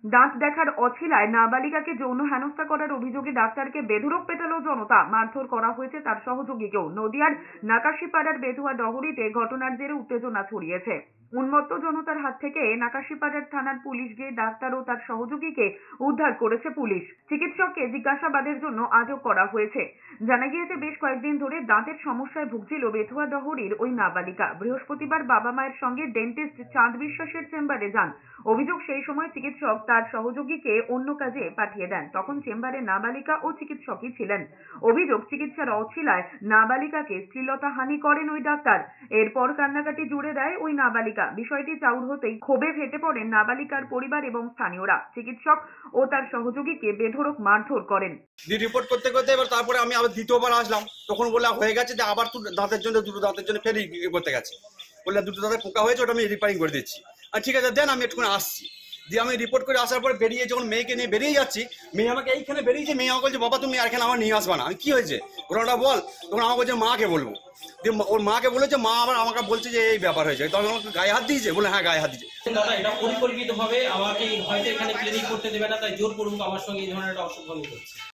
দাঁত দেখার অছিলায় নাবালিকাকে যৌন হেনস্থা করার অভিযোগে ডাক্তারকে বেধড়ক পেটালো জনতা। মারধর করা হয়েছে তার সহযোগীকেও। নদিয়ার নাকাশিপাড়ার বেধুয়া ডহরিতে ঘটনার জেরে উত্তেজনা ছড়িয়েছে। উন্মত্ত জনতার হাত থেকে নাকাশিপাড়ার থানার পুলিশ গিয়ে ডাক্তার ও তার সহযোগীকে উদ্ধার করেছে পুলিশ। চিকিৎসককে জিজ্ঞাসাবাদের জন্য আটক করা হয়েছে। জানা গিয়েছে, বেশ কয়েকদিন ধরে দাঁতের সমস্যায় ভুগছিল বেধুয়া ডহরির ওই নাবালিকা। বৃহস্পতিবার বাবা মায়ের সঙ্গে ডেন্টিস্ট চাঁদ বিশ্বাসের চেম্বারে যান। অভিযোগ, সেই সময় চিকিৎসক তার সহযোগীকে অন্য কাজে পাঠিয়ে দেন। তখন চেম্বারে নাবালিকা ও চিকিৎসকই ছিলেন। অভিযোগ, চিকিৎসার অছিলায় নাবালিকাকে শ্লীলতাহানি করেন ওই ডাক্তার। এরপর কান্নাকাটি জুড়ে দেয় ওই নাবালিকা। বিষয়টি চাউর হতেই ক্ষোভে ফেটে পড়েন নাবালিকার পরিবার এবং স্থানীয়রা। চিকিৎসক ও তার সহযোগীকে বেধড়ক মারধর করেন। রিপোর্ট করতে করতে এবার তারপরে আমি আবার দ্বিতীয়বার আসলাম, তখন বলে হয়ে গেছে যে আবার দুটো দাঁতের জন্য ফের করতে গেছে। বললে দুটো দাঁতের পোকা হয়েছে, ওটা আমি রিপেয়ারিং করে দিচ্ছি। আর ঠিক আছে দেন, আমি একটুখানি আসছি। দিয়ে আমি রিপোর্ট করে আসার পর বেরিয়ে যখন মেয়েকে নিয়ে বেরিয়ে যাচ্ছি, মেয়ে আমাকে এইখানে বেরিয়েছে। মেয়ে আমাকে বলছে, বাবা তুমি আর এখানে আমার নিয়ে আসবা না। আমি কি হয়েছে ঘটনাটা বল। তখন আমাকে বলছে মাকে বলবো। দিয়ে ওর মাকে বলেছে, মা আবার আমাকে বলছে যে এই ব্যাপার হয়েছে। তখন আমাকে গায়ে হাত দিয়েছে। বলে হ্যাঁ গায়ে হাত দিয়েছে। দাদা এটা পরিকল্পিতভাবে আমাকে হয়তো এখানে ক্লিনিক করতে দেবে না, তাই জোরপূর্বক আমার সঙ্গে এই ধরনের একটা অসভ্যমি করছে।